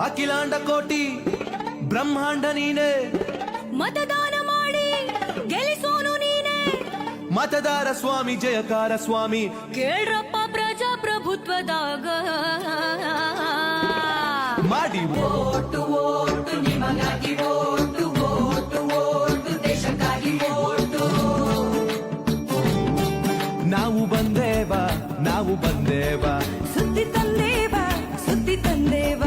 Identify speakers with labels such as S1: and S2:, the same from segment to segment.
S1: ಅಖಿಲಾಂಡ ಕೋಟಿ ಬ್ರಹ್ಮಾಂಡ ನೀನೆ,
S2: ಮತದಾನ ಮಾಡಿ ಗೆಲ್ಲಿಸೋನು ನೀನೆ.
S1: ಮತದಾರ ಸ್ವಾಮಿ ಜಯಕಾರ ಸ್ವಾಮಿ,
S2: ಕೇಳ್ರಪ್ಪ ಪ್ರಜಾಪ್ರಭುತ್ವದಾಗ
S1: ಮಾಡಿ
S3: ಓಟು ಓಟು ನಿಮಗಾಗಿ ಓಟು ಓಟು ಓಟು ದೇಶಕ್ಕಾಗಿ ಓಟು.
S1: ನಾವು ಬಂದೇವ ನಾವು ಬಂದೇವ,
S2: ಸುದ್ದಿ ತಂದೇವ ಸುದ್ದಿ ತಂದೇವ.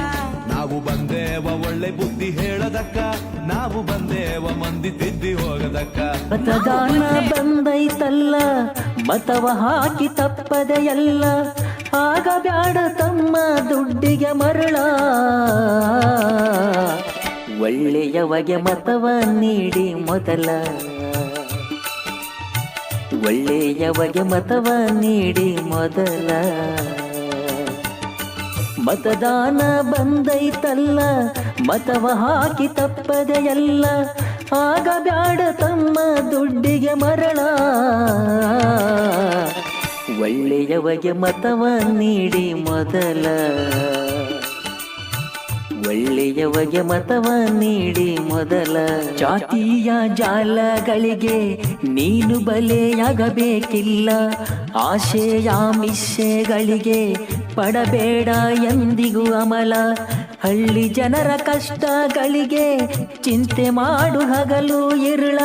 S1: ನಾವು ಬಂದೇವ ಒಳ್ಳೆ ಬುದ್ಧಿ ಹೇಳದಕ್ಕ, ನಾವು ಬಂದೇವ ಮಂದಿ ತಿದ್ದಿ ಹೋಗದಕ್ಕ.
S4: ಮತದಾನ ಬಂದೈತಲ್ಲ, ಮತವ ಹಾಕಿ ತಪ್ಪದೆ ಎಲ್ಲ, ಆಗ ಬ್ಯಾಡ ತಮ್ಮ ದುಡ್ಡಿಗೆ ಮರಳ. ಒಳ್ಳೆಯವಗೆ ಮತವ ನೀಡಿ ಮೊದಲ, ಒಳ್ಳೆಯವಗೆ ಮತವ ನೀಡಿ ಮೊದಲ. ಮತದಾನ ಬಂದೈತಲ್ಲ, ಮತವ ಹಾಕಿ ತಪ್ಪದೆ ಎಲ್ಲ, ಆಗ ಬ್ಯಾಡ ತಮ್ಮ ದುಡ್ಡಿಗೆ ಮರಳ. ಒಳ್ಳೆಯವಗೆ ಮತವ ನೀಡಿ ಮೊದಲ, ಒಳ್ಳೆಯವಗೆ ಮತವ ನೀಡಿ ಮೊದಲ. ಜಾತಿಯ ಜಾಲಗಳಿಗೆ ನೀನು ಬಲೆಯಾಗಬೇಕಿಲ್ಲ, ಆಶೆಯ ಮಿಷೆಗಳಿಗೆ ಪಡಬೇಡ ಎಂದಿಗೂ ಅಮಲ. ಹಳ್ಳಿ ಜನರ ಕಷ್ಟಗಳಿಗೆ ಚಿಂತೆ ಮಾಡು ಹಗಲು ಇರುಳ,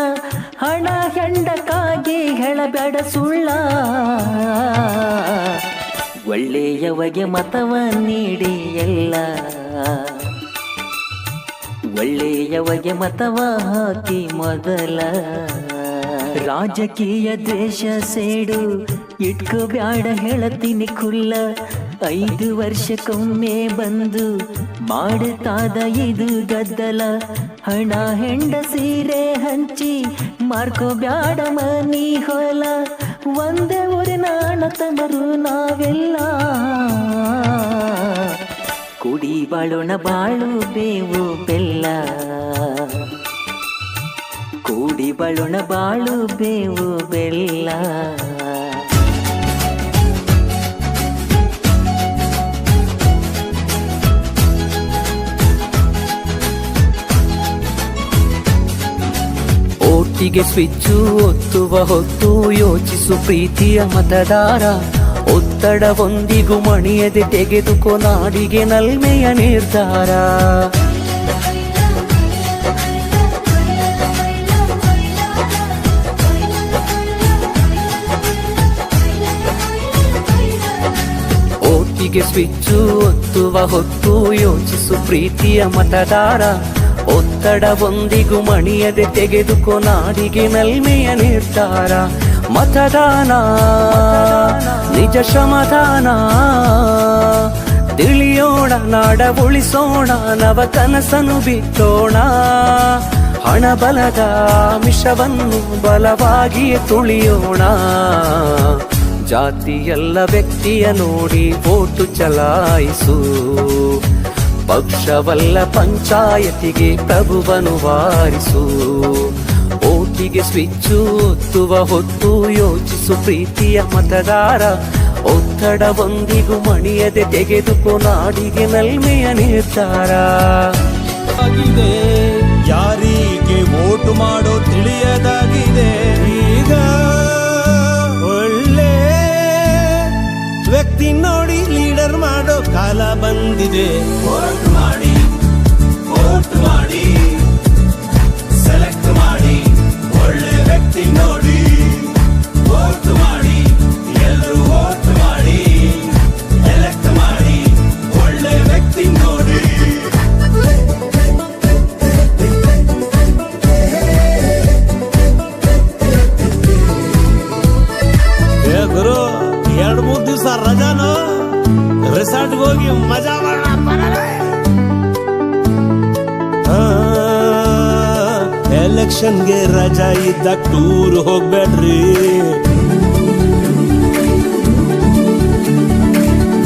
S4: ಹಣ ಹೆಂಡಕ್ಕಾಗಿ ಹೇಳಬೇಡ ಸುಳ್ಳ. ಒಳ್ಳೆಯವಗೆ ಮತವ ನೀಡಿ ಎಲ್ಲ, ಒಳ್ಳೆಯವಗೆ ಮತವ ಹಾಕಿ ಮೊದಲ. ರಾಜಕೀಯ ದ್ವೇಷ ಸೇಡು ಇಟ್ಕೋ ಬ್ಯಾಡ ಹೇಳತೀನಿ ಖುಲ್ಲ, 5 ವರ್ಷಕ್ಕೊಮ್ಮೆ ಬಂದು ಮಾಡುತ್ತಾದ ಇದು ಗದ್ದಲ. ಹಣ ಹೆಂಡ ಸೀರೆ ಹಂಚಿ ಮಾರ್ಕೋ ಬ್ಯಾಡ ಮನಿ ಹೊಲ, ಒಂದೇ ಊರಿನ ಅಣ್ಣ ತಮ್ಮರು ನಾವೆಲ್ಲ. ಕುಡಿ ಬಾಳೋಣ ಬಾಳು ಬೇವು ಬೆಲ್ಲ, ಕೂಡಿ ಬಾಳೋಣ ಬಾಳು ಬೇವು ಬೆಲ್ಲ. ಓಟಿಗೆ ಸ್ವಿಚ್ಚು ಒತ್ತುವ ಹೊತ್ತು ಯೋಚಿಸು ಪ್ರೀತಿಯ ಮತದಾರ. ಒತ್ತಡ ಒಂದಿಗೂ ಮಣಿಯದೆ ತೆಗೆದುಕೋ ನಾಡಿಗೆ ನಲ್ಮೆಯ ನಿರ್ಧಾರ. ಓಟಿಗೆ ಸ್ವಿಚ್ಚು ಒತ್ತುವ ಹೊತ್ತು ಯೋಚಿಸು ಪ್ರೀತಿಯ ಮತದಾರ. ಒತ್ತಡ ಒಂದಿಗೂ ಮಣಿಯದೆ ತೆಗೆದುಕೋ ನಾಡಿಗೆ ನಲ್ಮೆಯ ನಿರ್ಧಾರ. ಮತದಾನ ನಿಜ ಶ್ರಮದಾನ, ತಿಳಿಯೋಣ ನಾಡ ಉಳಿಸೋಣ, ನವ ಕನಸನು ಬಿತ್ತೋಣ. ಹಣ ಬಲದ ಮಿಷವನ್ನು ಬಲವಾಗಿಯೇ ತುಳಿಯೋಣ. ಜಾತಿಯಲ್ಲ ವ್ಯಕ್ತಿಯ ನೋಡಿ ವೋಟು ಚಲಾಯಿಸು, ಪಕ್ಷವಲ್ಲ ಪಂಚಾಯತಿಗೆ ಪ್ರಭುವನು ವಾರಿಸು. ಓಟಿಗೆ ಸ್ವಿಚ್ಚು ಒತ್ತುವ ಹೊತ್ತು ಯೋಚಿಸು ಪ್ರೀತಿಯ ಮತದಾರ. ಒತ್ತಡ ಒಂದಿಗೂ ಮಣಿಯದೆ ತೆಗೆದುಕೋ ನಾಡಿಗೆ ನಲ್ಮೆಯ ನಿರ್ಧಾರ.
S5: ಯಾರಿಗೆ ವೋಟು ಮಾಡೋ ತಿಳಿಯದಾಗಿದೆ, ಈಗ ಒಳ್ಳೆ ವ್ಯಕ್ತಿ ನೋಡಿ ಲೀಡರ್ ಮಾಡೋ ಕಾಲ ಬಂದಿದೆ. ವೋಟ್ ಮಾಡಿ ವೋಟ್ ಮಾಡಿ ಸೆಲೆಕ್ಟ್ ಮಾಡಿ, ಒಳ್ಳೆ ವ್ಯಕ್ತಿ ನೋಡಿ ವೋಟ್ ಮಾಡಿ. ಎಲ್ಲರೂ ವೋಟ್ ಮಾಡಿ ಎಲೆಕ್ಟ್ ಮಾಡಿ, ಒಳ್ಳೆ ವ್ಯಕ್ತಿ ನೋಡಿ. ಗುರು 2-3 ದಿವಸ ರಜಾನು, ರೆಸಾರ್ಟ್ಗೆ ಹೋಗಿ ಮಜಾ ಮಾಡೋಣ. ಎಲೆಕ್ಷನ್ಗೆ ರಜಾ ಇದ್ದಾಗ ಟೂರ್ ಹೋಗ್ಬೇಡ್ರಿ,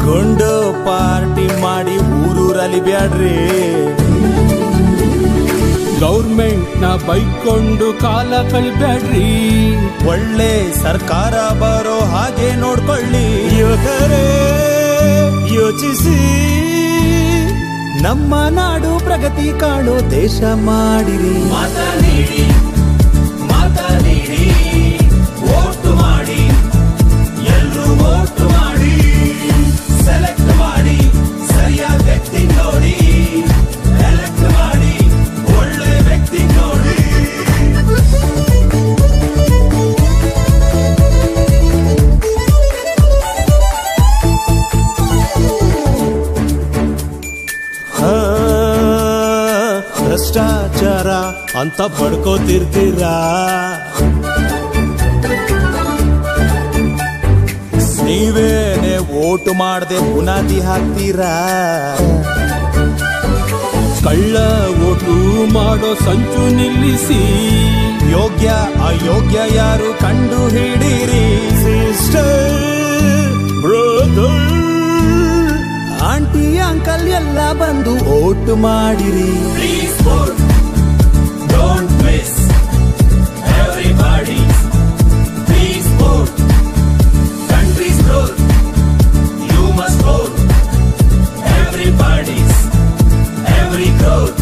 S5: ಗೊಂಡು ಪಾರ್ಟಿ ಮಾಡಿ ಊರೂರಲ್ಲಿ ಬ್ಯಾಡ್ರಿ. ಗೌರ್ಮೆಂಟ್ ನ ಬೈಕೊಂಡು ಕಾಲ ಕಳಿಬೇಡ್ರಿ, ಒಳ್ಳೆ ಸರ್ಕಾರ ಬರೋ ಹಾಗೆ ನೋಡ್ಕೊಳ್ಳಿ. ಯುವಕರೇ ಯೋಚಿಸಿ, ನಮ್ಮ ನಾಡು ಪ್ರಗತಿ ಕಾಣೋ ದೇಶ ಮಾಡಿರಿ.
S1: ಮತ ನೀಡಿ ವೋಟ್ ಮಾಡಿ, ಎಲ್ರೂ ವೋಟ್ ಮಾಡಿ, ಸೆಲೆಕ್ಟ್ ಮಾಡಿ, ಸರಿಯಾದ ವ್ಯಕ್ತಿ ನೋಡಿ, ಎಲೆಕ್ಟ್ ಮಾಡಿ, ಒಳ್ಳೆ ವ್ಯಕ್ತಿ ನೋಡಿ.
S5: ಭ್ರಷ್ಟಾಚಾರ ಅಂತ ಬಡ್ಕೋತಿರ್ತೀರಾ, ನೀವೇನೆ ವೋಟ್ ಮಾಡದೆ ಬುನಾದಿ ಹಾಕ್ತೀರಾ.
S6: ಕಳ್ಳ ಓಟು ಮಾಡೋ ಸಂಚು ನಿಲ್ಲಿಸಿ,
S5: ಯೋಗ್ಯ ಅಯೋಗ್ಯ ಯಾರು ಕಂಡು ಹಿಡೀರಿ. ಸಿಸ್ಟರ್, ಬ್ರದರ್, ಆಂಟಿ ಅಂಕಲ್ ಎಲ್ಲ ಬಂದು ವೋಟ್ ಮಾಡಿರಿ.
S1: Please vote, don't miss. Everybody, please vote. Country's growth, you must vote. Everybody's, every growth.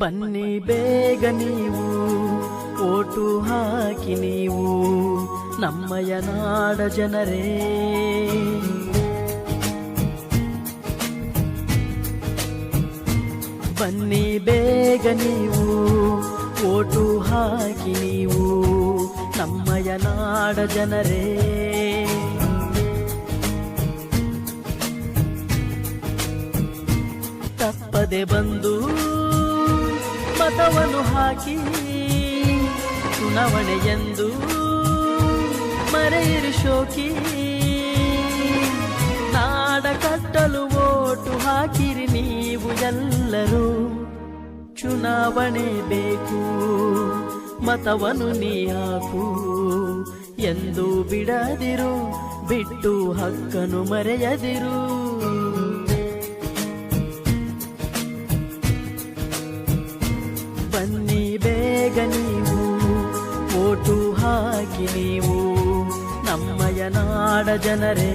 S7: ಬನ್ನಿ ಬೇಗ ನೀವು ಓಟು ಹಾಕಿ ನೀವು ನಮ್ಮಯ ನಾಡ ಜನರೇ. ಬನ್ನಿ ಬೇಗ ನೀವು ಓಟು ಹಾಕಿ ನೀವು ನಮ್ಮಯ ನಾಡ ಜನರೇ. ತಪ್ಪದೆ ಬಂದು ಮತವನ್ನು ಹಾಕಿ, ಚುನಾವಣೆಯೆಂದು ಮರೆಯಿರಿ ಶೋಕಿ. ನಾಡ ಕಟ್ಟಲು ಓಟು ಹಾಕಿರಿ ನೀವು ಎಲ್ಲರೂ. ಚುನಾವಣೆ ಬೇಕು, ಮತವನ್ನು ನೀ ಹಾಕು ಎಂದು ಬಿಡದಿರು, ಬಿಟ್ಟು ಹಕ್ಕನ್ನು ಮರೆಯದಿರು. ಬನ್ನಿ ಬೇಗ ನೀವು ಓಟು ಹಾಕಿ ನೀವು ನಮ್ಮಯ ನಾಡ ಜನರೇ.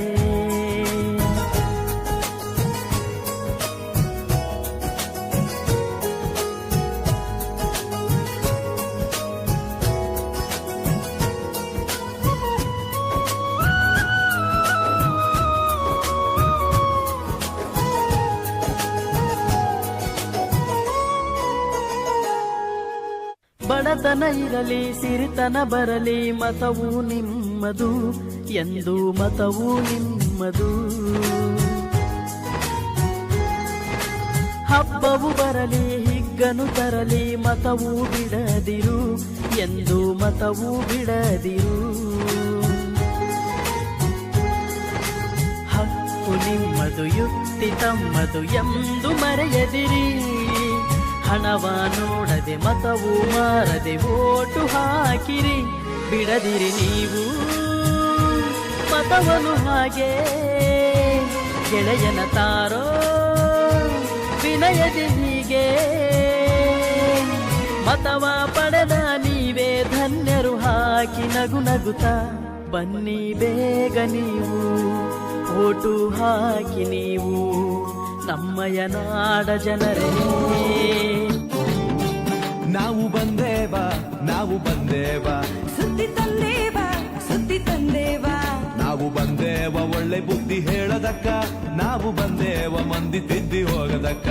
S7: ಬಡತನ ಇರಲಿ ಸಿರಿತನ ಬರಲಿ, ಮತವು ನಿಮ್ಮದು ಎಂದು ಮತವು ನಿಮ್ಮದು. ಹಬ್ಬವು ಬರಲಿ ಹಿಗ್ಗನು ತರಲಿ, ಮತವು ಬಿಡದಿರು ಎಂದು ಮತವು ಬಿಡದಿರು. ಹಕ್ಕು ನಿಮ್ಮದು ಯುಕ್ತಿ ತಮ್ಮದು ಎಂದು ಮರೆಯದಿರಿ. ಹಣವ ನೋಡದೆ ಮತವು ಮಾರದೆ ಓಟು ಹಾಕಿರಿ, ಬಿಡದಿರಿ ನೀವು ಮತವನ್ನು ಹಾಗೆ. ಗೆಳೆಯನ ತಾರೋ ವಿನಯದಿ ಹೀಗೆ, ಮತವ ಪಡೆದ ನೀವೇ ಧನ್ಯರು ಹಾಕಿ ನಗು ನಗುತ್ತಾ. ಬನ್ನಿ ಬೇಗ ನೀವು ಓಟು ಹಾಕಿ ನೀವು ನಮ್ಮಯ ನಾಡ ಜನರೇ.
S1: ನಾವು ಬಂದೇವ, ನಾವು ಬಂದೇವ,
S2: ಸುದ್ದಿ ತಂದೇವ, ಸುದ್ದಿ ತಂದೇವ.
S1: ನಾವು ಬಂದೇವ ಒಳ್ಳೆ ಬುದ್ಧಿ ಹೇಳದಕ್ಕ, ನಾವು ಬಂದೇವ ಮಂದಿ ತಿದ್ದಿ ಹೋಗದಕ್ಕ.